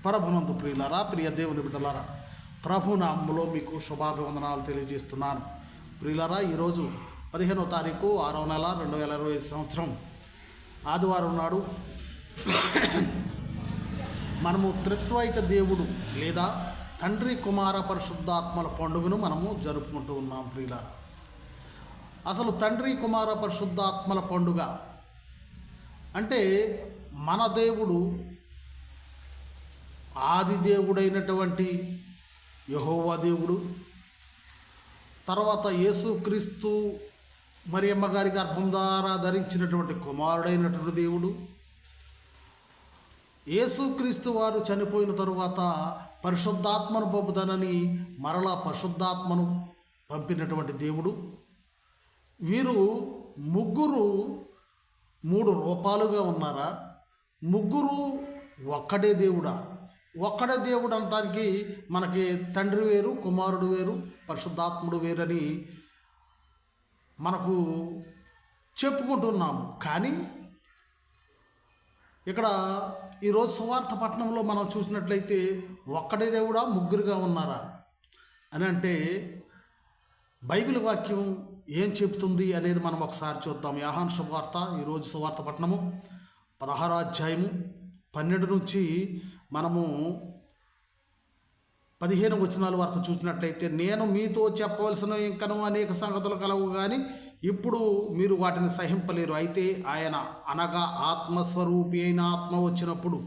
ప్రభునందు ప్రియులారా, ప్రియ దేవుని బిడ్డలారా, ప్రభు నామములో మీకు శుభాభివందనాలు తెలియజేస్తున్నాను. ప్రియులారా, ఈరోజు 15వ తారీఖు 6వ నెల 2020 సంవత్సరం ఆదివారం నాడు మనము త్రిత్వైక దేవుడు లేదా తండ్రి కుమార పరిశుద్ధాత్మల పండుగను మనము జరుపుకుంటూ ఉన్నాం. ప్రియులారా, అసలు తండ్రి కుమార పరిశుద్ధాత్మల పండుగ అంటే మన దేవుడు ఆది దేవుడైనటువంటి యెహోవా దేవుడు, తర్వాత యేసుక్రీస్తు మరియమ్మ గారి గర్భం ద్వారా ధరించినటువంటి కుమారుడైనటువంటి దేవుడు, యేసుక్రీస్తు వారు చనిపోయిన తరువాత పరిశుద్ధాత్మను పంపుతానని మరలా పరిశుద్ధాత్మను పంపినటువంటి దేవుడు. వీరు ముగ్గురు 3 రూపాలుగా ఉన్నారా? ముగ్గురు ఒక్కడే దేవుడా? ఒక్కడే దేవుడు అనటానికి మనకి తండ్రి వేరు, కుమారుడు వేరు, పరిశుద్ధాత్ముడు వేరని మనకు చెప్పుకుంటున్నాము. కానీ ఇక్కడ ఈరోజు సువార్త పట్టణంలో మనం చూసినట్లయితే ఒక్కడే దేవుడా, ముగ్గురుగా ఉన్నారా అని అంటే బైబిల్ వాక్యం ఏం చెబుతుంది అనేది మనం ఒకసారి చూద్దాం. యోహాను శుభవార్త, ఈరోజు సువార్త పట్టణము 16వ అధ్యాయము 12 నుంచి మనము 15 వచనాల వరకు చూసినట్లయితే, నేను మీతో చెప్పవలసిన ఇంకనూ అనేక సంగతులు కలవు, కానీ ఇప్పుడు మీరు వాటిని సహింపలేరు. అయితే ఆయన అనగా ఆత్మస్వరూపి అయిన ఆత్మ వచ్చినప్పుడు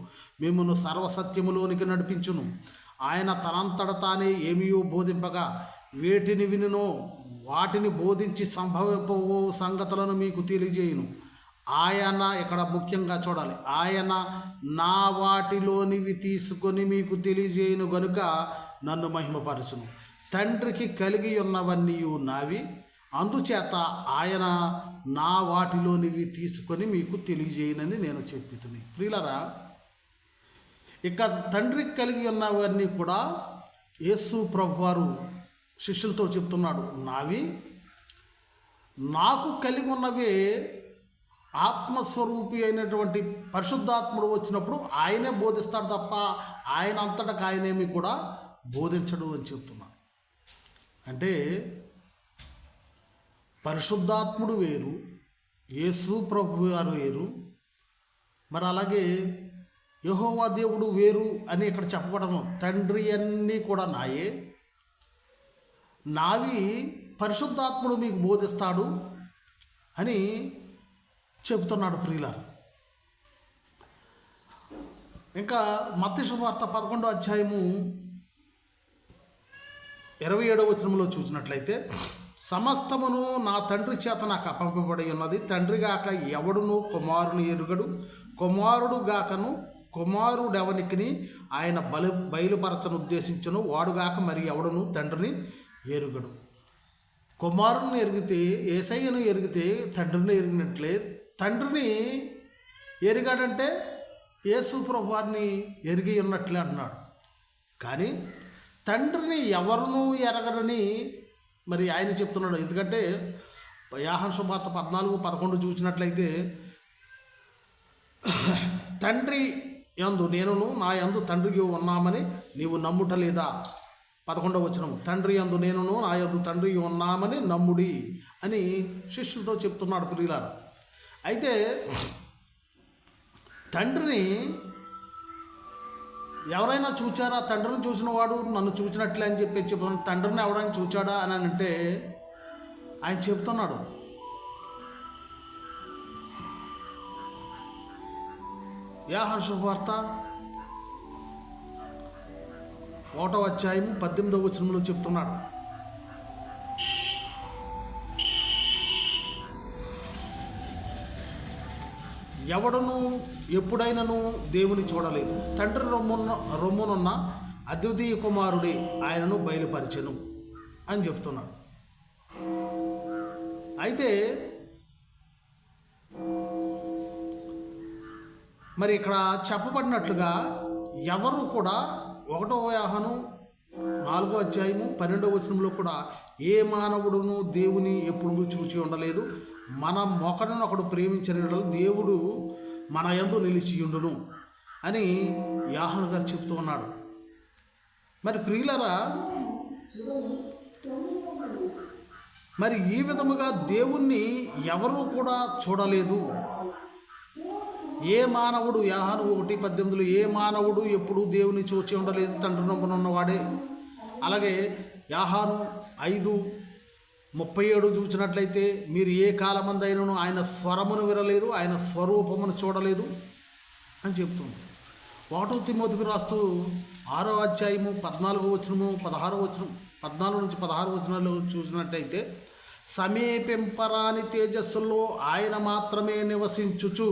మిమ్మల్ని సర్వసత్యములోనికి నడిపించును. ఆయన తనంతట తానే ఏమియో బోధింపగా వేటిని వినునో వాటిని బోధించి సంభవింపవో సంగతులను మీకు తెలియజేయును. ఆయన, ఇక్కడ ముఖ్యంగా చూడాలి, ఆయన నా వాటిలోనివి తీసుకొని మీకు తెలియజేయును గనుక నన్ను మహిమపరచును. తండ్రికి కలిగి ఉన్నవన్నీ నావి, అందుచేత ఆయన నా వాటిలోనివి తీసుకొని మీకు తెలియజేయనని నేను చెప్పుతుని. ప్రియులారా, ఇక తండ్రికి కలిగి ఉన్నవన్నీ కూడా యేసు ప్రభువారు శిష్యులతో చెప్తున్నాడు. నావి, నాకు కలిగి ఉన్నవే ఆత్మస్వరూపి అయినటువంటి పరిశుద్ధాత్ముడు వచ్చినప్పుడు ఆయనే బోధిస్తాడు తప్ప ఆయన అంతటా ఆయనేమి కూడా బోధించడు అని చెప్తున్నాడు. అంటే పరిశుద్ధాత్ముడు వేరు, యేసు ప్రభు వారు వేరు, మరి అలాగే యెహోవా దేవుడు వేరు అని ఇక్కడ చెప్పబడము. తండ్రి అన్నీ కూడా నాయే, నావి పరిశుద్ధాత్ముడు మీకు బోధిస్తాడు అని చెబుతున్నాడు. ప్రియులారా, ఇంకా మత్తయి శుభవార్త 11వ అధ్యాయము 27వ వచనంలో చూసినట్లయితే, సమస్తమును నా తండ్రి చేత నాకు అప్పంపబడి ఉన్నది. తండ్రి గాక ఎవడును కుమారుని ఎరుగడు, కుమారుడు గాకను కుమారుడెవనికి ఆయన బయలుపరచను ఉద్దేశించను, వాడుగాక మరి ఎవడును తండ్రిని ఎరుగడు. కుమారుని ఎరిగితే, యేసయ్యను ఎరిగితే తండ్రిని ఎరిగినట్లే. తండ్రిని ఎరిగాడంటే యేసు ప్రభువారిని ఎరిగి ఉన్నట్లే అన్నాడు. కానీ తండ్రిని ఎవరునూ ఎరగరని మరి ఆయన చెప్తున్నాడు. ఎందుకంటే యోహాను సువార్త 14:11 చూసినట్లయితే, తండ్రి యందు నేనును నా యందు తండ్రికి ఉన్నామని నీవు నమ్ముట లేదా? 11వ వచనం, తండ్రి యందు నేనును నా యందు తండ్రికి ఉన్నామని నమ్ముడి అని శిష్యులతో చెప్తున్నాడు. ప్రియులారా, అయితే తండ్రిని ఎవరైనా చూచారా? తండ్రిని చూసిన వాడు నన్ను చూసినట్లే అని చెప్పి చెప్తున్నాడు. తండ్రిని ఎవరైనా చూచాడా అని అంటే ఆయన చెప్తున్నాడు. యోహాను శుభవార్త 1వ అధ్యాయము 18వ వచనంలో చెప్తున్నాడు, ఎవడను ఎప్పుడైనాను దేవుని చూడలేదు, తండ్రి రొమ్మునున్న అద్వితీయ కుమారుడే ఆయనను బయలుపరిచెను అని చెప్తున్నాడు. అయితే మరి ఇక్కడ చెప్పబడినట్లుగా ఎవరు కూడా 1వ యోహాను 4వ అధ్యాయము 12వ వచనంలో కూడా ఏ మానవుడును దేవుని ఎప్పుడు చూచి ఉండలేదు, మన ఒకడు ప్రేమించిన దేవుడు మన యందు నిలిచియుండును అని యోహాను గారు చెప్తూ ఉన్నాడు. మరి ప్రియులరా, మరి ఈ విధముగా దేవుణ్ణి ఎవరు కూడా చూడలేదు. ఏ మానవుడు, యోహాను 1:18, ఏ మానవుడు ఎప్పుడు దేవుని చూచి ఉండలేదు, తండ్రి నొప్పున ఉన్నవాడే. అలాగే యోహాను 5:37 చూసినట్లయితే, మీరు ఏ కాలమందైనను ఆయన స్వరమును వినలేదు, ఆయన స్వరూపమును చూడలేదు అని చెప్తుంది. 1 తిమోతికి రాస్తూ 6వ అధ్యాయము 14వ వచనము 16వ వచనం 14 నుంచి 16 వచనాలు చూసినట్టయితే, సమీపింపరాని తేజస్సులో ఆయన మాత్రమే నివసించుచు.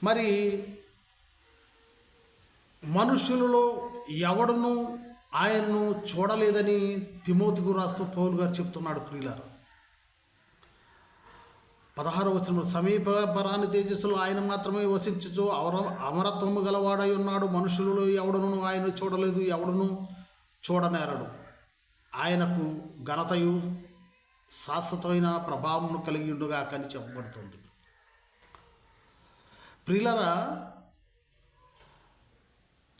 మరి మనుషులలో ఎవడును ఆయన్ను చూడలేదని తిమోతికి రాస్తూ పౌలు గారు చెప్తున్నాడు. ప్రియులారా, 16వ వచనంలో, సమీపరాని తేజస్సులో ఆయన మాత్రమే వసించుచు అమరత్వము గలవాడై ఉన్నాడు. మనుషులలో ఎవడును ఆయన చూడలేదు, ఎవడును చూడనేరడు. ఆయనకు ఘనతయు శాశ్వతమైన ప్రభావమును కలిగి ఉండుగా అని చెప్పబడుతుంది. ప్రియులారా,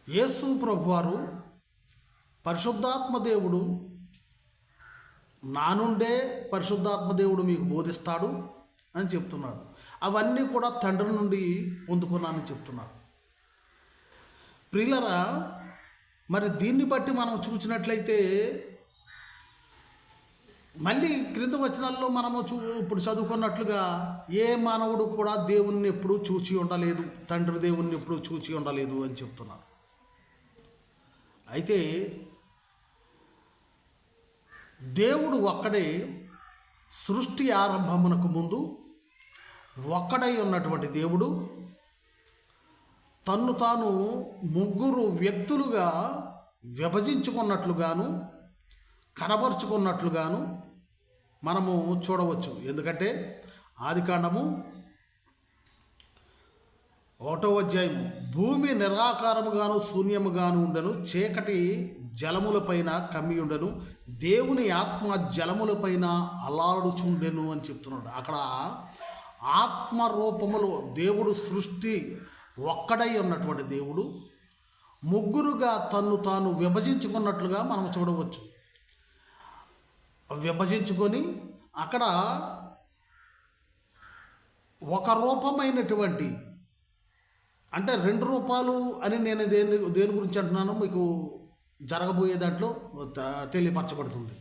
యేసు ప్రభువారు పరిశుద్ధాత్మ దేవుడు, నా నుండే పరిశుద్ధాత్మ దేవుడు మీకు బోధిస్తాడు అని చెప్తున్నాడు. అవన్నీ కూడా తండ్రి నుండి పొందుకున్నానని చెప్తున్నాడు. ప్రియులారా, మరి దీన్ని బట్టి మనం చూసినట్లయితే, మళ్ళీ క్రింద వచనాల్లో మనము ఇప్పుడు చదువుకున్నట్లుగా, ఏ మానవుడు కూడా దేవుణ్ణి ఎప్పుడూ చూచి ఉండలేదు, తండ్రి దేవుణ్ణి ఎప్పుడూ చూచి ఉండలేదు అని చెప్తున్నారు. అయితే దేవుడు ఒక్కడే సృష్టి ఆరంభమునకు ముందు ఒక్కడై ఉన్నటువంటి దేవుడు తన్ను తాను ముగ్గురు వ్యక్తులుగా విభజించుకున్నట్లుగాను కనబరుచుకున్నట్లుగాను మనము చూడవచ్చు. ఎందుకంటే ఆదికాండము 1వ అధ్యాయము, భూమి నిరాకారముగాను శూన్యముగాను ఉండెను, చీకటి జలములపైన కమ్మి ఉండెను, దేవుని ఆత్మ జలములపైన అల్లాడుచుండెను అని చెప్తున్నాడు. అక్కడ ఆత్మ రూపములో దేవుడు, సృష్టి ఒక్కడై ఉన్నటువంటి దేవుడు ముగ్గురుగా తన్ను తాను విభజించుకున్నట్లుగా మనం చూడవచ్చు. విభజించుకొని అక్కడ ఒక రూపమైనటువంటి, అంటే 2 రూపాలు అని నేను దేని గురించి అంటున్నానో మీకు జరగబోయే దాంట్లో తెలియపరచబడుతుంది.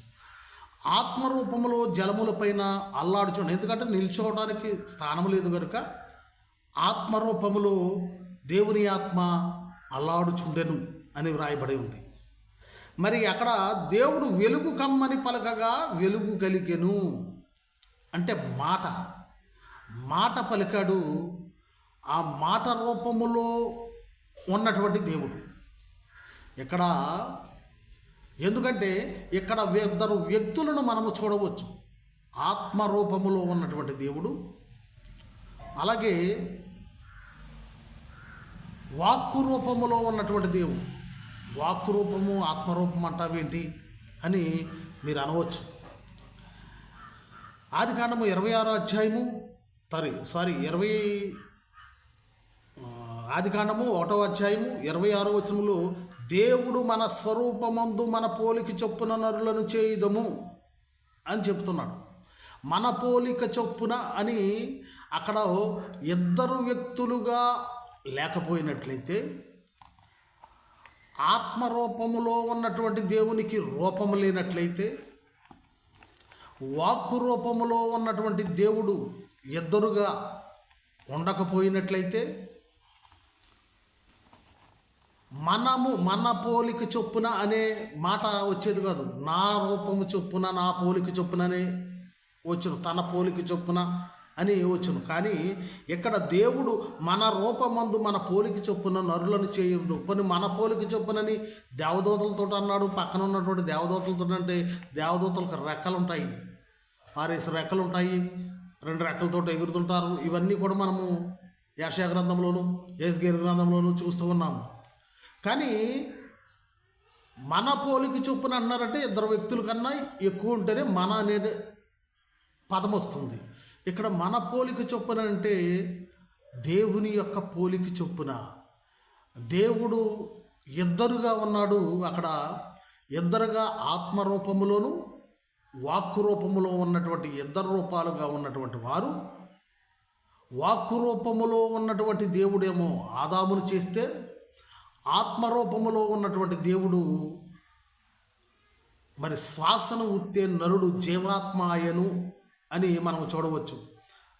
ఆత్మరూపములో జలములపైన అల్లాడుచుండు, ఎందుకంటే నిల్చోవడానికి స్థానం లేదు కనుక ఆత్మరూపములో దేవుని ఆత్మ అల్లాడుచుండెను అని వ్రాయబడి ఉంది. మరి అక్కడ దేవుడు వెలుగు కమ్మని పలకగా వెలుగు కలిగెను అంటే మాట పలికాడు. ఆ మాట రూపములో ఉన్నటువంటి దేవుడు ఇక్కడ, ఎందుకంటే ఇక్కడ 2 వ్యక్తులను మనము చూడవచ్చు. ఆత్మరూపములో ఉన్నటువంటి దేవుడు, అలాగే వాక్కు రూపములో ఉన్నటువంటి దేవుడు. వాక్కు రూపము ఆత్మరూపం అంటావేంటి అని మీరు అనవచ్చు. ఆదికాండము 26వ అధ్యాయము ఆదికాండము 1వ అధ్యాయము 26వ వచనములో, దేవుడు మన స్వరూపమందు మన పోలిక చొప్పున నరులను చేయుదము అని చెప్తున్నాడు. మన పోలిక చొప్పున అని అక్కడ 2 వ్యక్తులుగా లేకపోయినట్లయితే, ఆత్మరూపములో ఉన్నటువంటి దేవునికి రూపము లేనట్లయితే, వాక్కు రూపములో ఉన్నటువంటి దేవుడు ఇద్దరుగా ఉండకపోయినట్లయితే, మన పోలిక చొప్పున అనే మాట వచ్చేది కాదు. నా రూపము చొప్పున, నా పోలిక చొప్పున అనే వచ్చును, తన పోలిక చొప్పున అని వచ్చును. కానీ ఇక్కడ దేవుడు మన రూపమందు మన పోలిక చొప్పున నరులను చేయదు. కొన్ని మన పోలిక చొప్పునని దేవదూతలతో అన్నాడు. పక్కన ఉన్నటువంటి దేవదూతలతో అంటే దేవదూతలకు రెక్కలు ఉంటాయి, 6 రెక్కలు ఉంటాయి, 2 రెక్కలతో ఎగురుతుంటారు. ఇవన్నీ కూడా మనము యెషయా గ్రంథంలోను యేస్కేలు గ్రంథంలోను చూస్తూ ఉన్నాము. కానీ మన పోలిక చొప్పున అన్నారంటే 2 వ్యక్తుల కన్నా ఎక్కువ ఉంటేనే మన అనే పదం వస్తుంది. ఇక్కడ మన పోలిక చొప్పున అంటే దేవుని యొక్క పోలిక చొప్పున. దేవుడు ఇద్దరుగా ఉన్నాడు అక్కడ. ఇద్దరుగా ఆత్మరూపములోను వాక్కు రూపములో ఉన్నటువంటి ఇద్దరు రూపాలుగా ఉన్నటువంటి వారు, వాక్కు రూపములో ఉన్నటువంటి దేవుడేమో ఆదామును చేస్తే, ఆత్మరూపములో ఉన్నటువంటి దేవుడు మరి శ్వాసను ఉత్తే నరుడు జీవాత్మాయను అని మనం చూడవచ్చు.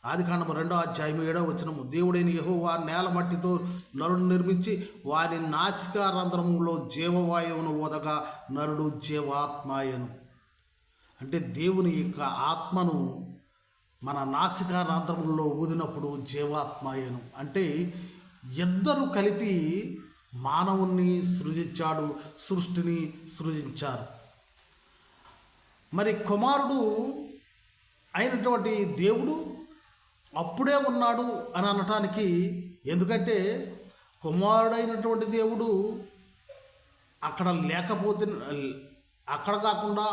ఆదికాండము 2వ అధ్యాయం 7వ వచనము, దేవుడైన యెహోవా నేల మట్టితో నరుడు నిర్మించి వారి నాసికా రంధ్రములో జీవవాయువును ఊదగా నరుడు జీవాత్మాయను. అంటే దేవుని యొక్క ఆత్మను మన నాసికా రంధ్రములలో ఊదినప్పుడు జీవాత్మాయను. అంటే ఇద్దరు కలిపి మానవుణ్ణి సృజించాడు, సృష్టిని సృజించారు. మరి కుమారుడు అయినటువంటి దేవుడు అప్పుడే ఉన్నాడు అని అనటానికి, ఎందుకంటే కుమారుడైనటువంటి దేవుడు అక్కడ లేకపోతే, అక్కడ కాకుండా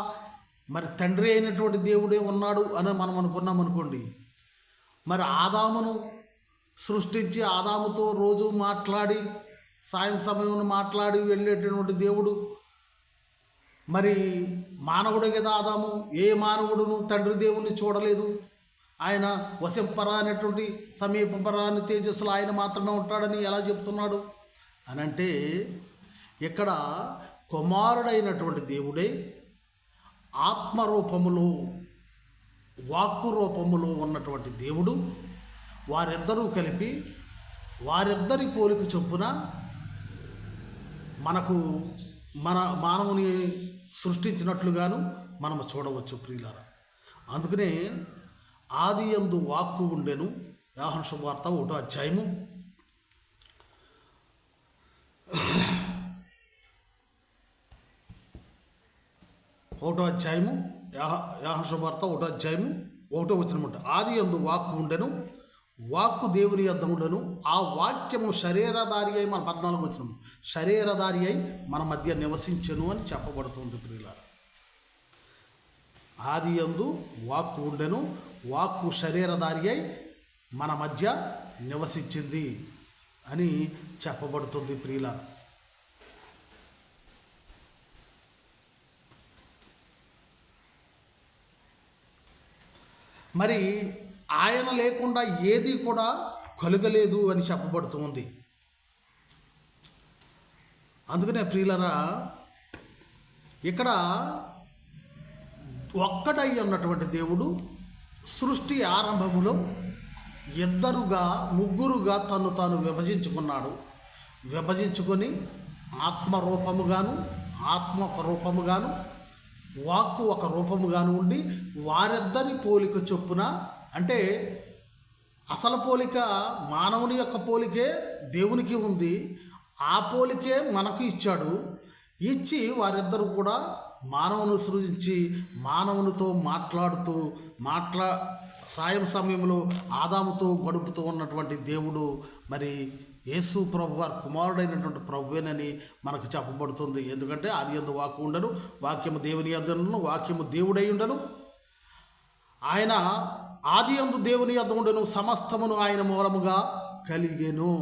మరి తండ్రి అయినటువంటి దేవుడే ఉన్నాడు అని మనం అనుకున్నాం అనుకోండి, మరి ఆదామును సృష్టించి ఆదాముతో రోజు మాట్లాడి సాయం సమయంలో మాట్లాడి వెళ్ళేటటువంటి దేవుడు మరి మానవుడే కదా ఆదాము. ఏ మానవుడును తండ్రి దేవుణ్ణి చూడలేదు. ఆయన వశంపరా అనేటువంటి సమీపపరా అని తేజస్సులో ఆయన మాత్రమే ఉంటాడని ఎలా చెప్తున్నాడు అని అంటే, ఇక్కడ కుమారుడైనటువంటి దేవుడే ఆత్మరూపములో వాక్కు రూపములో ఉన్నటువంటి దేవుడు, వారిద్దరూ కలిపి వారిద్దరి పోలిక చొప్పున మనకు మన మానవుని సృష్టించినట్లుగాను మనం చూడవచ్చు ప్రియులారా. అందుకనే ఆది యందు వాక్కు ఉండెను, యోహాను శుభవార్త 1వ అధ్యాయము 1వ అధ్యాయము యోహాను శుభవార్త 1వ అధ్యాయము 1వ వచనం ఉంటుంది. ఆది యందు వాక్కు ఉండెను, వాక్కు దేవుని యొద్ద ఉండెను, ఆ వాక్యము శరీరధారి అయి, మన 14వ వచనం, శరీరధారి అయి మన మధ్య నివసించెను అని చెప్పబడుతుంది ప్రియులారా. ఆది యందు వాక్కు ఉండెను, వాక్కు శరీరధారి అయి మన మధ్య నివసించింది అని చెప్పబడుతుంది ప్రియులారా. మరి ఆయన లేకుండా ఏది కూడా కలుగలేదు అని చెప్పబడుతుంది. అందుకనే ప్రియులరా, ఇక్కడ ఒక్కడై ఉన్నటువంటి దేవుడు సృష్టి ఆరంభములో ఇద్దరుగా ముగ్గురుగా తను తాను విభజించుకున్నాడు. విభజించుకొని ఆత్మరూపముగాను, ఆత్మ ఒక రూపముగాను, వాక్కు ఒక రూపముగాను ఉండి వారిద్దరి పోలిక చొప్పున, అంటే అసలు పోలిక మానవుని యొక్క పోలికే దేవునికి ఉంది, ఆ పోలికే మనకు ఇచ్చాడు. ఇచ్చి వారిద్దరూ కూడా మానవుని సృజించి మానవునితో మాట్లాడుతూ సాయం సమయంలో ఆదాముతో గడుపుతూ ఉన్నటువంటి దేవుడు మరి యేసు ప్రభు వారి కుమారుడైనటువంటి ప్రభువేనని మనకు చెప్పబడుతుంది. ఎందుకంటే ఆది యందు వాక్కు ఉండను, వాక్యము దేవుని యొద్దను, వాక్యము దేవుడై ఉండను. ఆయన ఆది యందు దేవుని యొద్ద ఉండను, సమస్తమును ఆయన మూలముగా కలిగెను.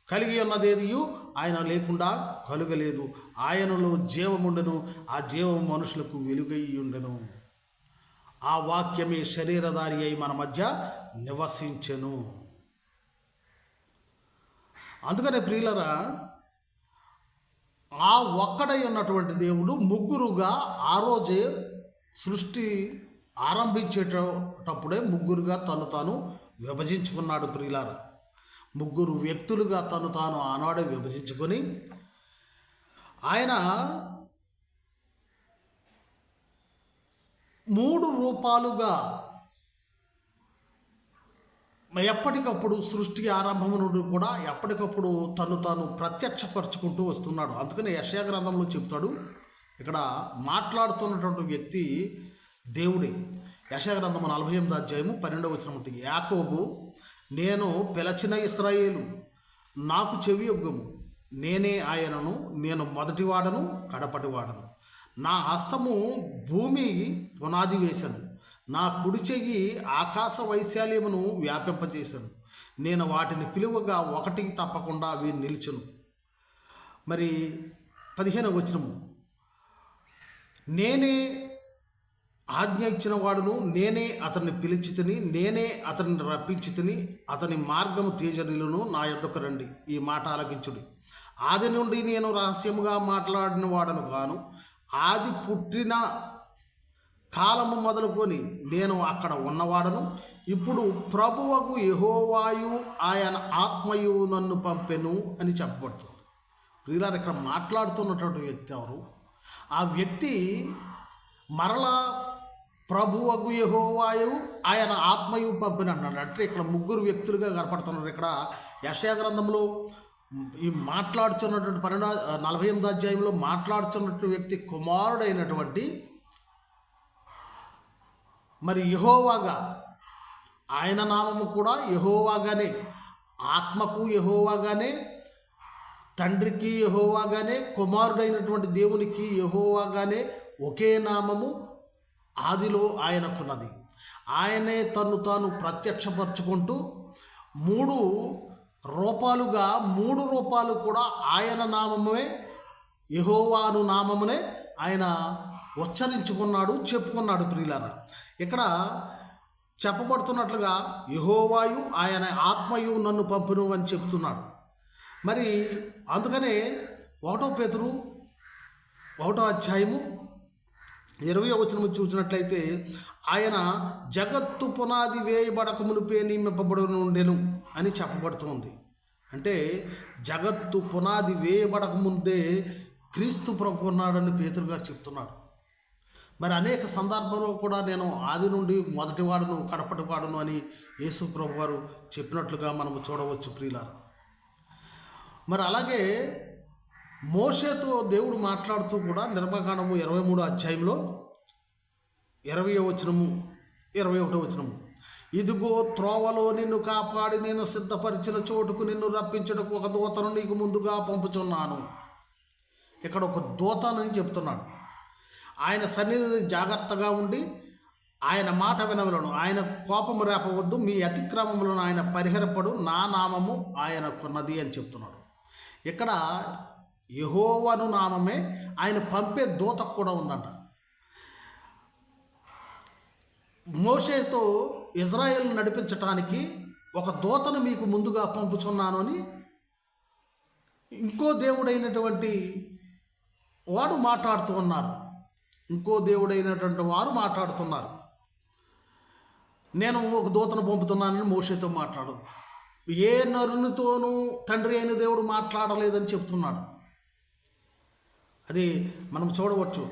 కలిగి ఉన్నదేదియు ఆయన లేకుండా కలుగలేదు. ఆయనలో జీవముండెను, ఆ జీవం మనుషులకు వెలుగై ఉండెను. ఆ వాక్యమే శరీరధారి అయి మన మధ్య నివసించెను. అందుకనే ప్రియులరా, ఆ ఒక్కడై ఉన్నటువంటి దేవుడు ముగ్గురుగా ఆ రోజే సృష్టి ఆరంభించేటప్పుడే ముగ్గురుగా తను తాను విభజించుకున్నాడు ప్రియులారా. ముగ్గురు వ్యక్తులుగా తను తాను ఆనాడే విభజించుకొని ఆయన 3 రూపాలుగా ఎప్పటికప్పుడు సృష్టి ఆరంభం నుండి కూడా ఎప్పటికప్పుడు తను తాను ప్రత్యక్షపరుచుకుంటూ వస్తున్నాడు. అందుకని యెషయా గ్రంథంలో చెప్తాడు, ఇక్కడ మాట్లాడుతున్నటువంటి వ్యక్తి దేవుడే. యెషయా గ్రంథము 48వ అధ్యాయము 12వ వచనం ఉంటుంది. యాకోబు, నేను పిలచిన ఇశ్రాయేలు, నాకు చెవి యొగ్గము, నేనే ఆయనను, నేను మొదటివాడను కడపటివాడను. నా హస్తము భూమి పునాది వేశాను, నా కుడి చెయ్యి ఆకాశ వైశాల్యమును వ్యాపింపజేశాను. నేను వాటిని పిలువగా ఒకటికి తప్పకుండా అవి నిలిచును. మరి 15వ వచనము, నేనే ఆజ్ఞ ఇచ్చిన వాడును, నేనే అతన్ని పిలిచి తిని, నేనే అతన్ని రప్పించి తిని, అతని మార్గము తేజరిలను నా యొద్దకు రండి. ఈ మాట ఆలకించుడి. ఆది నుండి నేను రహస్యముగా మాట్లాడిన వాడను గాను, ఆది పుట్టిన కాలము మొదలుకొని నేను అక్కడ ఉన్నవాడను. ఇప్పుడు ప్రభువకు యెహోవాయు ఆయన ఆత్మయు నన్ను పంపెను అని చెప్పబడుతుంది. ప్రియులారా, ఇక్కడ మాట్లాడుతున్నటువంటి వ్యక్తి ఎవరు? ఆ వ్యక్తి మరలా ప్రభువకు యెహోవాయు ఆయన ఆత్మయు పంపిన అన్నాడు. అంటే ఇక్కడ ముగ్గురు వ్యక్తులుగా కనపడుతున్నారు. ఇక్కడ యెషయా గ్రంథంలో ఈ మాట్లాడుతున్నటువంటి 48వ అధ్యాయంలో మాట్లాడుతున్నటువంటి వ్యక్తి కుమారుడైనటువంటి మరి యెహోవాగా, ఆయన నామము కూడా యెహోవాగానే, ఆత్మకు యెహోవాగానే, తండ్రికి యెహోవాగానే, కుమారుడైనటువంటి దేవునికి యెహోవాగానే ఒకే నామము ఆదిలో ఆయనకున్నది. ఆయనే తను తాను ప్రత్యక్షపరచుకుంటూ 3 రూపాలుగా 3 రూపాలు కూడా ఆయన నామమే, యెహోవాను నామమునే ఆయన ఉచ్చరించుకున్నాడు, చెప్పుకున్నాడు. ప్రియులారా, ఇక్కడ చెప్పబడుతున్నట్లుగా యెహోవాయు ఆయన ఆత్మయు నన్ను పంపును అని చెప్తున్నాడు. మరి అందుకనే 1 పేతురు 1వ అధ్యాయము 20వ వచనము చూసినట్లయితే, ఆయన జగత్తు పునాది వేయబడక మునిపే నియమింపబడి ఉండెను అని చెప్పబడుతుంది. అంటే జగత్తు పునాది వేయబడక ముందే క్రీస్తు ప్రభు ఉన్నాడని పేతురు గారు చెప్తున్నాడు. మరి అనేక సందర్భాల్లో కూడా నేను ఆది నుండి మొదటివాడును కడపటివాడును అని యేసు ప్రభు వారు చెప్పినట్లుగా మనము చూడవచ్చు. ప్రియులారా, మరి అలాగే మోషేతో దేవుడు మాట్లాడుతూ కూడా నిర్గమకాండము 23వ అధ్యాయంలో 20వ వచనము 21వ వచనము, ఇదిగో త్రోవలో నిన్ను కాపాడి నేను సిద్ధపరిచిన చోటుకు నిన్ను రప్పించుటకు ఒక దూతను నీకు ముందుగా పంపుచున్నాను. ఇక్కడ ఒక దూతనని చెప్తున్నాడు. ఆయన సన్నిధి జాగ్రత్తగా ఉండి ఆయన మాట వినవలను, ఆయన కోపము రేపవద్దు, మీ అతిక్రమములను ఆయన పరిహరపడు, నా నామము ఆయనకున్నది అని చెప్తున్నాడు. ఇక్కడ యెహోవాను నామమే ఆయన పంపే దూతకు కూడా ఉందంట. మోషేతో ఇజ్రాయేల్ నడిపించటానికి ఒక దూతను మీకు ముందుగా పంపుచున్నాను అని ఇంకో దేవుడైనటువంటి వాడు మాట్లాడుతూ ఉన్నారు. ఇంకో దేవుడైనటువంటి వారు మాట్లాడుతున్నారు. నేను ఒక దూతను పంపుతున్నానని మోషేతో మాట్లాడు. ఏ నరునితోనూ తండ్రి అయిన దేవుడు మాట్లాడలేదని చెప్తున్నాడు. అది మనం చూడవచ్చు.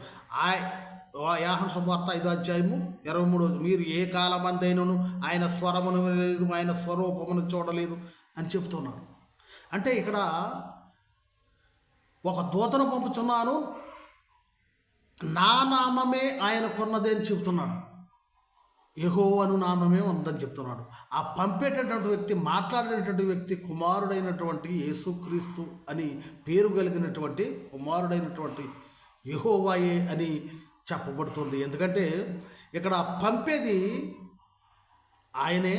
యోహాను సువార్త 5వ అధ్యాయము 23, మీరు ఏ కాలమందైనను ఆయన స్వరమును వినలేదు, ఆయన స్వరూపమును చూడలేదు అని చెప్తున్నాడు. అంటే ఇక్కడ ఒక దూతను పంపుచున్నాను, నా నామమే ఆయనకున్నదే అని చెప్తున్నాడు. యెహోవాను నామమే ఉందని చెప్తున్నాడు. ఆ పంపేటటువంటి వ్యక్తి, మాట్లాడేటటువంటి వ్యక్తి కుమారుడైనటువంటి యేసుక్రీస్తు అని పేరు కలిగినటువంటి కుమారుడైనటువంటి యెహోవాయే అని చెప్పబడుతుంది. ఎందుకంటే ఇక్కడ పంపేది ఆయనే,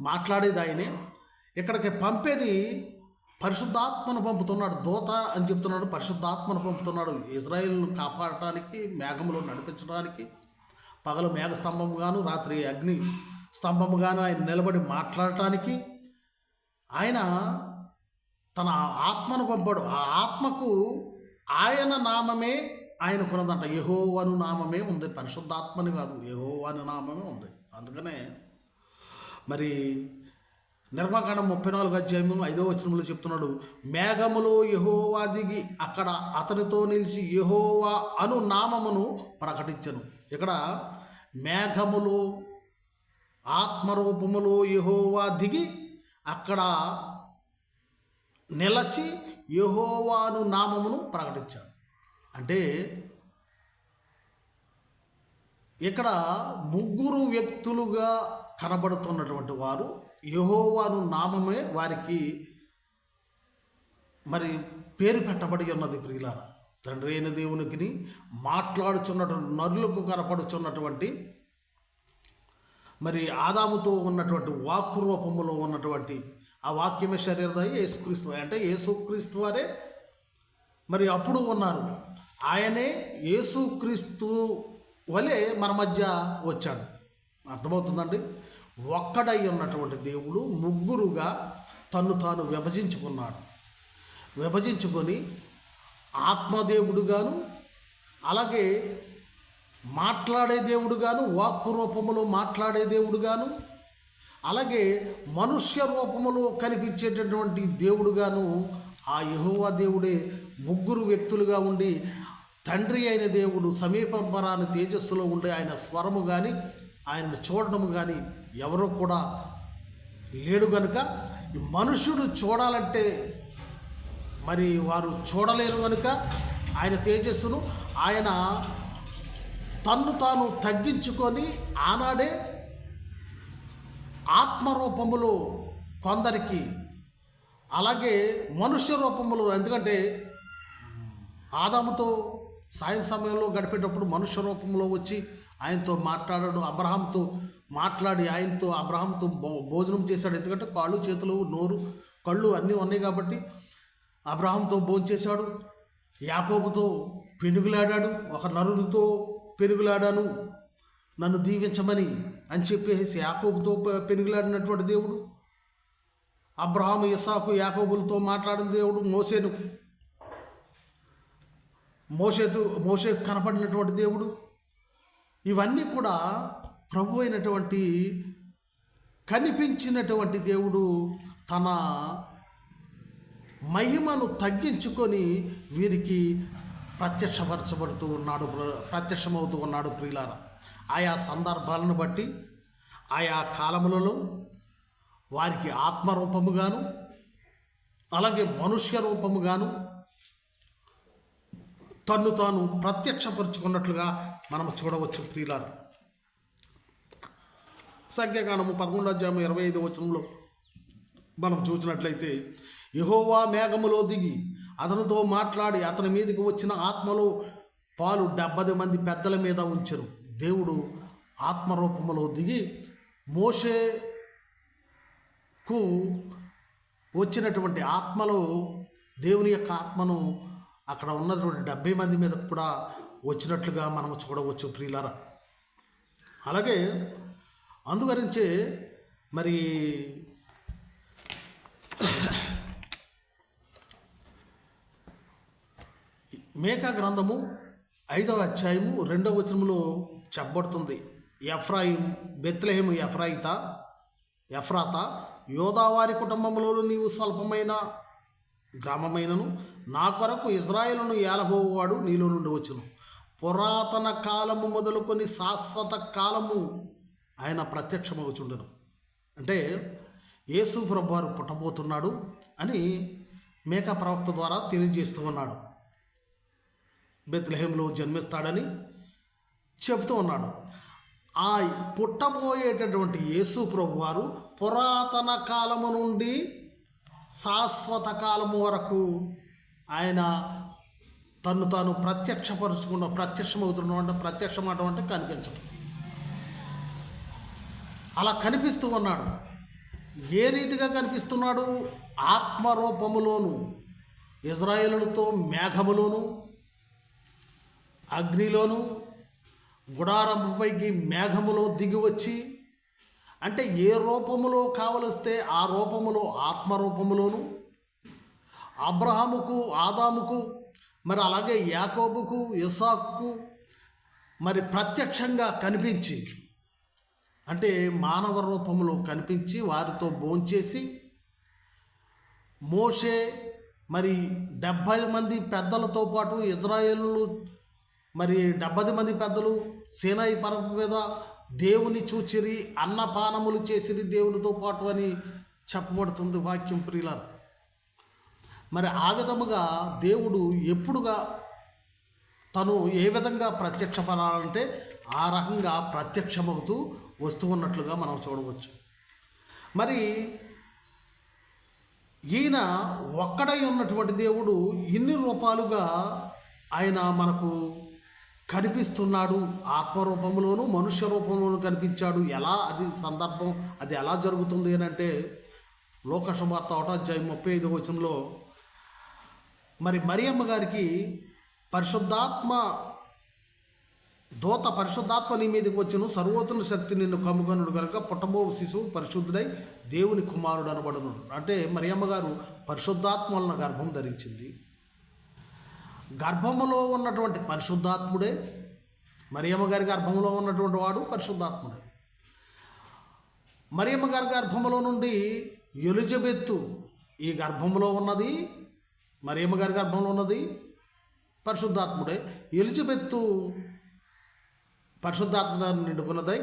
మాట్లాడేది ఆయనే. ఇక్కడికి పంపేది పరిశుద్ధాత్మను పంపుతున్నాడు. దూత అని చెప్తున్నాడు, పరిశుద్ధాత్మను పంపుతున్నాడు. ఇజ్రాయేల్ను కాపాడటానికి, మేఘములో నడిపించడానికి, పగలు మేఘ స్తంభముగాను రాత్రి అగ్ని స్తంభముగాను ఆయన నిలబడి మాట్లాడటానికి ఆయన తన ఆత్మను పంపాడు. ఆ ఆత్మకు ఆయన నామమే ఆయనకున్నదంట. యెహోవాను నామమే ఉంది, పరిశుద్ధాత్మని కాదు, యెహోవాను నామమే ఉంది. అందుకనే మరి నిర్గమకాండం 34వ అధ్యాయము 5వ వచనంలో చెప్తున్నాడు, మేఘములో యెహోవా దిగి అక్కడ అతనితో నిలిచి యెహోవా అను నామమును ప్రకటించను. ఇక్కడ మేఘములో ఆత్మరూపములో యెహోవా దిగి అక్కడ నిలచి యెహోవాను నామమును ప్రకటించాడు. అంటే ఇక్కడ ముగ్గురు వ్యక్తులుగా కనబడుతున్నటువంటి వారు యెహోవాను నామమే వారికి మరి పేరు పెట్టబడి ఉన్నది. ప్రియులారా, తండ్రి అయిన దేవునికి మాట్లాడుచున్నటువంటి నరులకు కనపడుచున్నటువంటి మరి ఆదాముతో ఉన్నటువంటి వాక్కు రూపములో ఉన్నటువంటి ఆ వాక్యమే శరీరదాయి యేసుక్రీస్తు అంటే యేసుక్రీస్తు వారే మరి అప్పుడు ఉన్నారు. ఆయనే యేసుక్రీస్తు వలె మన మధ్య వచ్చాడు. అర్థమవుతుందండి. ఒక్కడై ఉన్నటువంటి దేవుడు ముగ్గురుగా తన్ను తాను విభజించుకొని ఆత్మదేవుడుగాను, అలాగే మాట్లాడే దేవుడుగాను, వాక్కు రూపములో మాట్లాడే దేవుడుగాను, అలాగే మనుష్య రూపములో కనిపించేటటువంటి దేవుడుగాను ఆ యెహోవా దేవుడే ముగ్గురు వ్యక్తులుగా ఉండి, తండ్రి అయిన దేవుడు సమీపంపరాని తేజస్సులో ఉండే ఆయన స్వరము కానీ ఆయనను చూడడము కానీ ఎవరో కూడా లేడు కనుక మనుషుడు చూడాలంటే మరి వారు చూడలేరు కనుక ఆయన తేజస్సును ఆయన తన్ను తాను తగ్గించుకొని ఆనాడే ఆత్మరూపములో కొందరికి, అలాగే మనుష్య రూపములో, ఎందుకంటే ఆదాముతో సాయం సమయంలో గడిపేటప్పుడు మనుష్య రూపంలో వచ్చి ఆయనతో మాట్లాడాడు. అబ్రహాంతో మాట్లాడి అబ్రహాంతో భోజనం చేశాడు. ఎందుకంటే కాళ్ళు చేతులు నోరు కళ్ళు అన్నీ ఉన్నాయి కాబట్టి అబ్రహాంతో భోంచేశాడు. యాకోబుతో పెనుగులాడాడు. ఒక నరునితో పెనుగులాడాను నన్ను దీవించమని అని చెప్పేసి యాకోబుతో పెనుగులాడినటువంటి దేవుడు. అబ్రహాము ఇస్సాకు యాకోబులతో మాట్లాడిన దేవుడు. మోషే కనపడినటువంటి దేవుడు. ఇవన్నీ కూడా ప్రభు అయినటువంటి కనిపించినటువంటి దేవుడు తన మహిమను తగ్గించుకొని వీరికి ప్రత్యక్షమవుతూ ఉన్నాడు ప్రియులారా. ఆయా సందర్భాలను బట్టి ఆయా కాలములలో వారికి ఆత్మరూపముగాను, అలాగే మనుష్య రూపముగాను తన్ను తాను ప్రత్యక్షపరుచుకున్నట్లుగా మనం చూడవచ్చు ప్రియులారా. సంఖ్యాకాండము 11:25 మనం చూసినట్లయితే, యెహోవా మేఘములో దిగి అతనితో మాట్లాడి అతని మీదకి వచ్చిన ఆత్మలో పాలు 70 మంది పెద్దల మీద ఉంచెను. దేవుడు ఆత్మరూపములో దిగి మోషేకు వచ్చినటువంటి ఆత్మలో దేవుని యొక్క ఆత్మను అక్కడ ఉన్నటువంటి 70 మంది మీద కూడా వచ్చినట్లుగా మనం చూడవచ్చు ప్రియులారా. అలాగే అందుగురించే మరి మేకా గ్రంథము 5వ అధ్యాయము 2వ వచనములో చెప్పబడుతుంది, బెత్లెహేము ఎఫ్రాతా యోదావారి కుటుంబంలో నీవు స్వల్పమైన గ్రామమైనను నా కొరకు ఇజ్రాయేలును ఏలబోవాడు నీలో నుండి వచ్చును. పురాతన కాలము మొదలుకొని శాశ్వత కాలము ఆయన ప్రత్యక్షమవుచుండెను. అంటే యేసు ప్రభువారు పుట్టబోతున్నాడు అని మేకా ప్రవక్త ద్వారా తెలియజేస్తూ ఉన్నాడు. బెత్లెహేంలో జన్మిస్తాడని చెబుతూ ఉన్నాడు. ఆ పుట్టబోయేటటువంటి యేసు ప్రభువారు పురాతన కాలము నుండి శాశ్వత కాలము ఆయన తన్ను తాను ప్రత్యక్షమవుతున్నాడు అంటే కనిపించడం. అలా కనిపిస్తూ ఉన్నాడు. ఏ రీతిగా కనిపిస్తున్నాడు? ఆత్మరూపములోను, ఇజ్రాయేలుతో మేఘములోను, అగ్నిలోను, గుడారంపైకి మేఘములో దిగి వచ్చి, అంటే ఏ రూపములో కావలిస్తే ఆ రూపములో ఆత్మరూపములోను, అబ్రహాముకు, ఆదాముకు, మరి అలాగే యాకోబుకు, ఇస్సాకుకు మరి ప్రత్యక్షంగా కనిపించి, అంటే మానవ రూపంలో కనిపించి వారితో భోంచేసి, మోషే మరి 70 మంది పెద్దలతో పాటు ఇజ్రాయేలు మరి 70 మంది పెద్దలు సీనాయి పర్వతం మీద దేవుని చూచిరి, అన్నపానములు చేసిరి దేవునితో పాటు అని చెప్పబడుతుంది వాక్యం ప్రియులారా. మరి ఆ విధముగా దేవుడు ఎప్పుడుగా తను ఏ విధంగా ప్రత్యక్షపడాలంటే ఆ రకంగా ప్రత్యక్షమవుతూ వస్తూ ఉన్నట్లుగా మనం చూడవచ్చు. మరి ఈయన ఒక్కడై ఉన్నటువంటి దేవుడు ఇన్ని రూపాలుగా ఆయన మనకు కనిపిస్తున్నాడు. ఆత్మరూపంలోను మనుష్య రూపంలోనూ కనిపించాడు. ఎలా అది సందర్భం, అది ఎలా జరుగుతుంది అని అంటే లోక శుభార్త 1:35 మరి మరియమ్మ గారికి పరిశుద్ధాత్మ నీ మీదకి వచ్చును, సర్వోన్నత శక్తి నిన్ను కమ్ముకొనుడు కనుక పుట్టబో శిశువు పరిశుద్ధుడై దేవుని కుమారుడు అనబడును. అంటే మరియమ్మ గారు పరిశుద్ధాత్మ వలన గర్భం ధరించింది. గర్భములో ఉన్నటువంటి పరిశుద్ధాత్ముడే, మరియమ్మ గారి గర్భంలో ఉన్నటువంటి వాడు పరిశుద్ధాత్ముడే. మరియమ్మ గారి గర్భములో నుండి ఎలిజబెత్తు ఈ గర్భంలో ఉన్నది, మరియమ్మ గారి గర్భంలో ఉన్నది పరిశుద్ధాత్ముడే. ఎలిజబెత్తు పరిశుద్ధాత్మ నిండుకున్నదై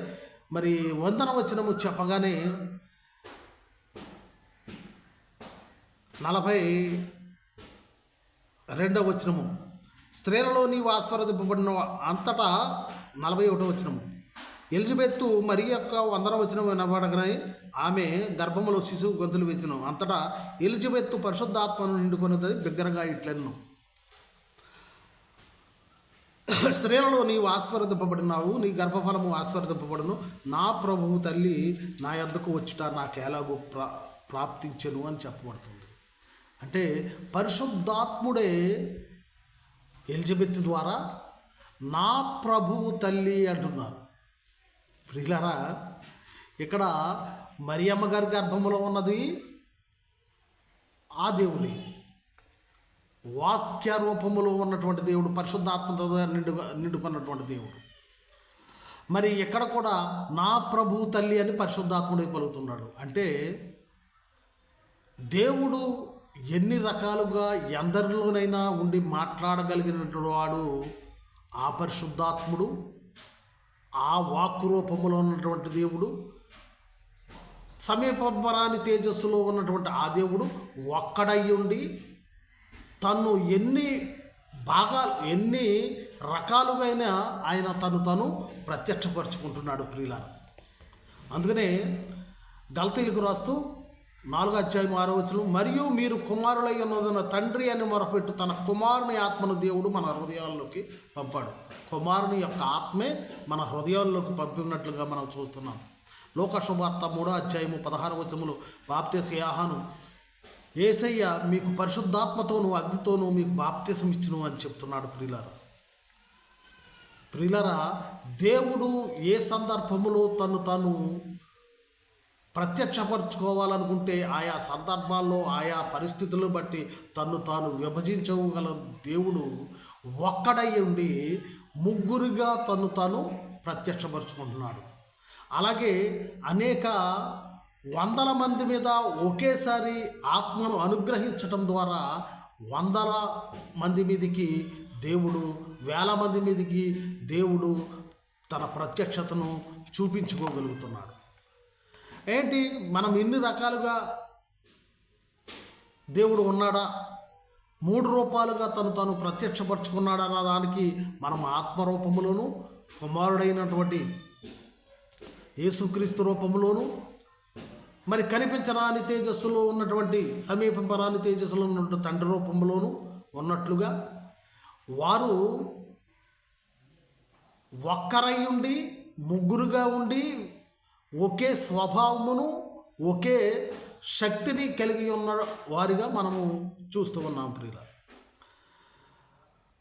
మరి 100వ వచనము చెప్పగానే 42వ వచనము, స్త్రీలలో నీవు ఆశీర్వదింపబడిన అంతటా 41వ వచనము, ఎలిజబెత్తు మరి యొక్క 100వ వచనం వినబడగానే ఆమె గర్భములో శిశువు గొంతులు వేసినాం. అంతటా ఎలిజబెత్తు పరిశుద్ధాత్మను నిండుకున్నది బిగ్గరగా ఇట్లెన్ను, స్త్రీలలో నీవు ఆశీర్వదింపబడినావు, నీ గర్భఫలము ఆశీర్వదింపబడును, నా ప్రభువు తల్లి నా యొద్దకు వచ్చుట నాకు ఎలాగో ప్రాప్తించెను అని చెప్పబడుతుంది. అంటే పరిశుద్ధాత్ముడే ఎలిజబెత్ ద్వారా నా ప్రభువు తల్లి అంటున్నారు. ప్రియులారా, ఇక్కడ మరియమ్మ గారి గర్భంలో ఉన్నది ఆ దేవుడే, వాక్య రూపములో ఉన్నటువంటి దేవుడు, పరిశుద్ధాత్మతో నిండుకున్నటువంటి దేవుడు. మరి ఇక్కడ కూడా నా ప్రభు తల్లి అని పరిశుద్ధాత్ముడే పలుకుతున్నాడు. అంటే దేవుడు ఎన్ని రకాలుగా ఎందరిలోనైనా ఉండి మాట్లాడగలిగినటువంటి వాడు ఆ పరిశుద్ధాత్ముడు, ఆ వాక్కు రూపములో ఉన్నటువంటి దేవుడు, సమీపరాని తేజస్సులో ఉన్నటువంటి ఆ దేవుడు ఒక్కడై ఉండి తను ఎన్ని రకాలుగా అయినా ఆయన తను ప్రత్యక్షపరుచుకుంటున్నాడు. ప్రియులారా, అందుకనే గలతీయులకు రాస్తూ 4:6 మరియు మీరు కుమారులై ఉన్నదన్న తండ్రి అని మొరపెట్టు తన కుమారుని ఆత్మను దేవుడు మన హృదయాల్లోకి పంపాడు. కుమారుని యొక్క ఆత్మే మన హృదయాల్లోకి పంపినట్లుగా మనం చూస్తున్నాం. లోక శుభార్త 3:16 బాప్తిస్మ యోహాను, యేసయ్య మీకు పరిశుద్ధాత్మతోనూ అగ్నితోనూ మీకు బాప్తిసం ఇచ్చును అని చెప్తున్నాడు. ప్రియులారా, దేవుడు ఏ సందర్భములో తను ప్రత్యక్షపరచుకోవాలనుకుంటే ఆయా సందర్భాల్లో ఆయా పరిస్థితులను బట్టి తాను విభజించగల దేవుడు ఒక్కడై ఉండి ముగ్గురుగా తాను ప్రత్యక్షపరుచుకుంటున్నాడు. అలాగే అనేక వందల మంది మీద ఒకేసారి ఆత్మను అనుగ్రహించటం ద్వారా వందల మంది మీదికి దేవుడు, వేల మంది మీదికి దేవుడు తన ప్రత్యక్షతను చూపించుకోగలుగుతున్నాడు. ఏంటి, మనం ఇన్ని రకాలుగా దేవుడు ఉన్నాడా, 3 రూపాలుగా తను ప్రత్యక్షపరుచుకున్నాడా అన్న దానికి మనం ఆత్మరూపములోను, కుమారుడైనటువంటి యేసుక్రీస్తు రూపములోను, మరి కనిపించరాని తేజస్సులో ఉన్నటువంటి సమీపరాని తేజస్సులో ఉన్నటువంటి తండ్రి రూపంలోను ఉన్నట్లుగా వారు ఒక్కరై ఉండి ముగ్గురుగా ఉండి ఒకే స్వభావమును ఒకే శక్తిని కలిగి ఉన్న వారిగా మనము చూస్తూ ఉన్నాం. ప్రియుల,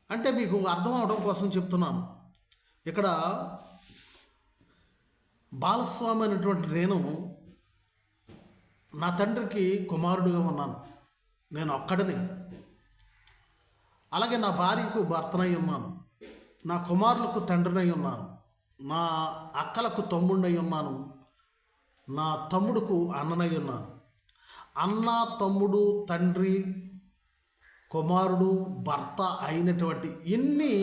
అంటే మీకు అర్థం అవడం కోసం చెప్తున్నాను. ఇక్కడ బాలస్వామి అనేటువంటి నేను నా తండ్రికి కుమారుడుగా ఉన్నాను, నేను ఒక్కడిని. అలాగే నా భార్యకు భర్తనై ఉన్నాను, నా కుమారులకు తండ్రినై ఉన్నాను, నా అక్కలకు తమ్ముడినై ఉన్నాను, నా తమ్ముడుకు అన్ననై ఉన్నాను. అన్న, తమ్ముడు, తండ్రి, కుమారుడు, భర్త అయినటువంటి ఇన్ని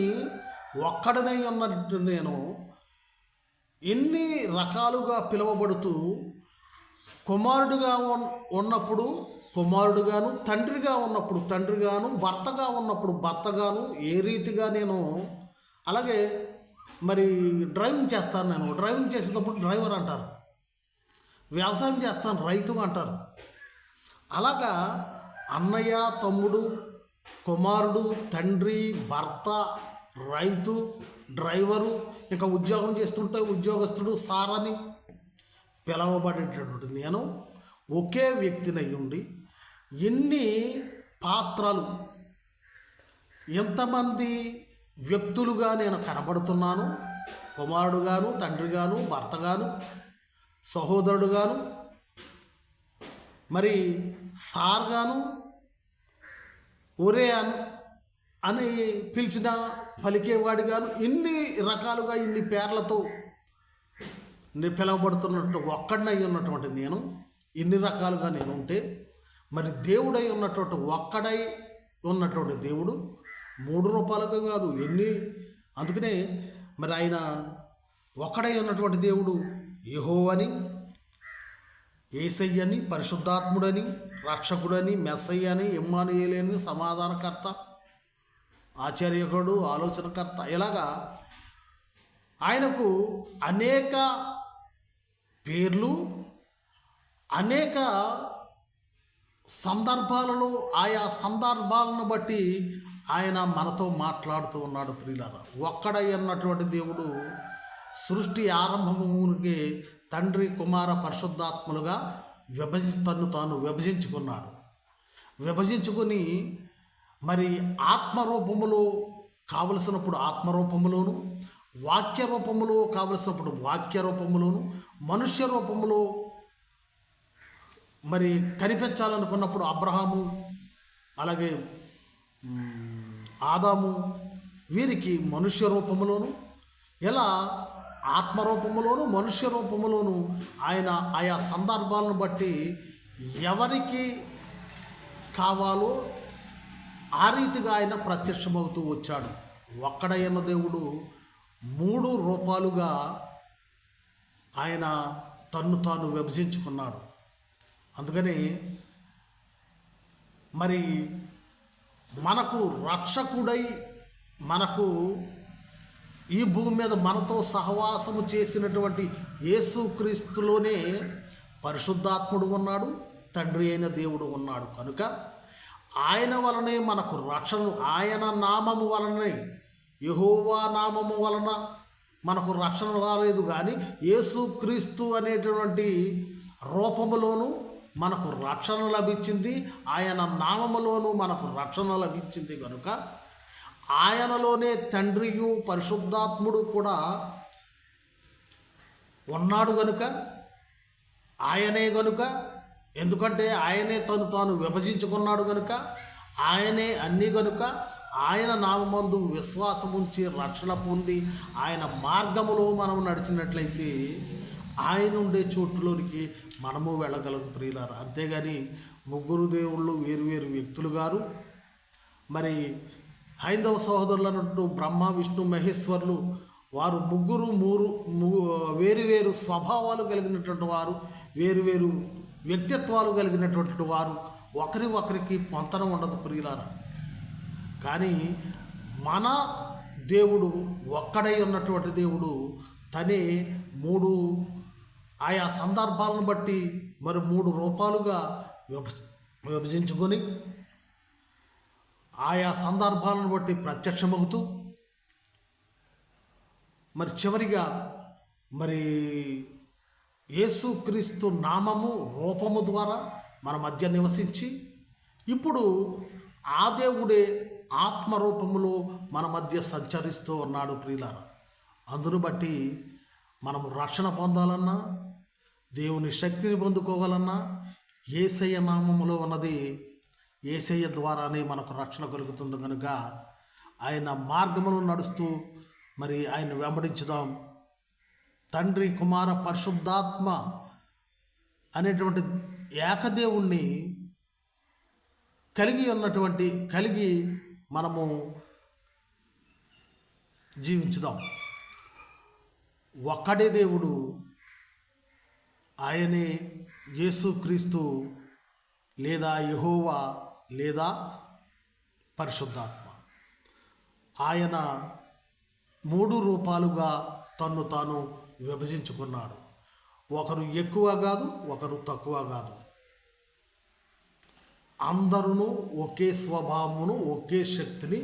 ఒక్కడనై ఉన్నట్టు నేను ఎన్ని రకాలుగా పిలువబడుతూ కుమారుడుగా ఉన్నప్పుడు కుమారుడుగాను, తండ్రిగా ఉన్నప్పుడు తండ్రిగాను, భర్తగా ఉన్నప్పుడు భర్తగాను, ఏ రీతిగా నేను అలాగే మరి డ్రైవింగ్ చేస్తాను. నేను డ్రైవింగ్ చేసేటప్పుడు డ్రైవర్ అంటారు, వ్యవసాయం చేస్తాను రైతు అంటారు. అలాగా అన్నయ్య, తమ్ముడు, కుమారుడు, తండ్రి, భర్త, రైతు, డ్రైవరు, ఇంకా ఉద్యోగం చేస్తుంటే ఉద్యోగస్తుడు, సార్ అని పిలవబడేటటువంటి నేను ఒకే వ్యక్తినై ఉండి ఎన్ని పాత్రలు, ఎంతమంది వ్యక్తులుగా నేను కనబడుతున్నాను, కుమారుడుగాను, తండ్రిగాను, భర్తగాను, సహోదరుడుగాను, మరి సార్గాను, ఒరే అని పిలిచిన పలికేవాడిగాను, ఇన్ని రకాలుగా ఇన్ని పేర్లతో పిలువబడుతున్నట్టు ఒక్కడినై ఉన్నటువంటి నేను, ఇన్ని రకాలుగా నేను ఉంటే, మరి దేవుడై ఉన్నటువంటి ఒక్కడై ఉన్నటువంటి దేవుడు 3 రూపాయలుగా కాదు ఎన్ని. అందుకనే మరి ఆయన ఒక్కడై ఉన్నటువంటి దేవుడు యెహోవాని, యేసయ్యని, పరిశుద్ధాత్ముడని, రక్షకుడని, మెస్సయ్య అని, ఇమ్మానుయేలని, సమాధానకర్త, ఆశ్చర్యకుడు, ఆలోచనకర్త, ఇలాగా ఆయనకు అనేక పేర్లు, అనేక సందర్భాలలో ఆయా సందర్భాలను బట్టి ఆయన మనతో మాట్లాడుతూ ఉన్నాడు. ప్రియులారా, ఒక్కడై ఉన్నటువంటి దేవుడు సృష్టి ఆరంభమునికి తండ్రి, కుమార, పరిశుద్ధాత్మలుగా తన్ను తాను విభజించుకుని మరి ఆత్మరూపములో కావలసినప్పుడు ఆత్మరూపములోను, వాక్య రూపములో కావలసినప్పుడు వాక్య రూపములోను, మనుష్య రూపములో మరి కనిపించాలనుకున్నప్పుడు అబ్రహాము, అలాగే ఆదాము, వీరికి మనుష్య రూపములోను, ఇలా ఆత్మరూపములోను మనుష్య రూపములోను ఆయన ఆయా సందర్భాలను బట్టి ఎవరికి కావాలో ఆ రీతిగా ఆయన ప్రత్యక్షమవుతూ వచ్చాడు. ఒక్కడైన దేవుడు 3 రూపాలుగా ఆయన తన్ను తాను విభజించుకున్నాడు. అందుకని మరి మనకు రక్షకుడై మనకు ఈ భూమి మీద మనతో సహవాసము చేసినటువంటి యేసుక్రీస్తులోనే పరిశుద్ధాత్ముడు ఉన్నాడు, తండ్రి అయిన దేవుడు ఉన్నాడు. కనుక ఆయన వలనే మనకు రక్షణ, ఆయన నామము వలనే, యెహోవా నామము వలన మనకు రక్షణ రాలేదు, కానీ యేసుక్రీస్తు అనేటువంటి రూపములోను మనకు రక్షణ లభించింది, ఆయన నామములోను మనకు రక్షణ లభించింది. కనుక ఆయనలోనే తండ్రియు పరిశుద్ధాత్ముడు కూడా ఉన్నాడు. గనుక ఎందుకంటే ఆయనే తాను విభజించుకున్నాడు గనుక, ఆయనే అన్నీ గనుక, ఆయన నామందు విశ్వాసం ఉంచి రక్షణ పొంది ఆయన మార్గములో మనం నడిచినట్లయితే ఆయన ఉండే చోటులోనికి మనము వెళ్ళగలం. ప్రియులారా, అంతేగాని 3 దేవుళ్ళు వేరు వ్యక్తులు గారు. మరి హైందవ సహోదరులు అన్నట్టు బ్రహ్మ, విష్ణు, మహేశ్వరులు వారు 3 వేరు స్వభావాలు కలిగినటువంటి వారు, వేరు వ్యక్తిత్వాలు కలిగినటువంటి వారు, ఒకరికి పొంతన ఉండదు. ప్రియులారా, కానీ మన దేవుడు ఒక్కడై ఉన్నటువంటి దేవుడు తనే 3 ఆయా సందర్భాలను బట్టి మరి 3 రూపాలుగా విభజించుకొని ఆయా సందర్భాలను బట్టి ప్రత్యక్షమవుతూ మరి చివరిగా మరి యేసుక్రీస్తు నామము రూపము ద్వారా మన మధ్య నివసించి ఇప్పుడు ఆ దేవుడే ఆత్మరూపములో మన మధ్య సంచరిస్తూ ఉన్నాడు. ప్రియులారా, అందును బట్టి మనము రక్షణ పొందాలన్నా, దేవుని శక్తిని పొందుకోవాలన్నా యేసయ్య నామములో ఉన్నది, యేసయ్య ద్వారానే మనకు రక్షణ కలుగుతుంది. కనుక ఆయన మార్గములో నడుస్తూ మరి ఆయన వెంబడించుదాం. తండ్రి, కుమార, పరిశుద్ధాత్మ అనేటువంటి ఏకదేవుణ్ణి కలిగి మనము జీవించుదాం. ఒక్కడే దేవుడు, ఆయనే యేసుక్రీస్తు లేదా యెహోవా లేదా పరిశుద్ధాత్మ. ఆయన 3 రూపాలుగా తన్ను తాను విభజించుకున్నాడు. ఒకరు ఎక్కువ కాదు, ఒకరు తక్కువ కాదు. అందరూ ఒకే స్వభావమును, ఒకే శక్తిని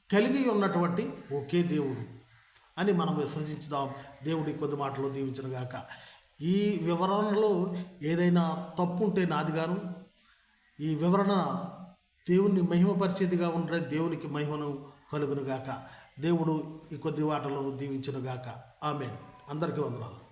కలిగి ఉన్నటువంటి ఒకే దేవుడు అని మనం విశ్వసించుదాం. దేవుడి కొద్ది మాటలు దీవించును గాక. ఈ వివరణలో ఏదైనా తప్పు ఉంటే నాదిగాను, ఈ వివరణ దేవుని మహిమపరిచేదిగా ఉంటే దేవునికి మహిమను కలుగునుగాక. దేవుడు ఈ కొద్ది వాటలను దీవించునుగాక. ఆమేన్. అందరికీ వందనాలు.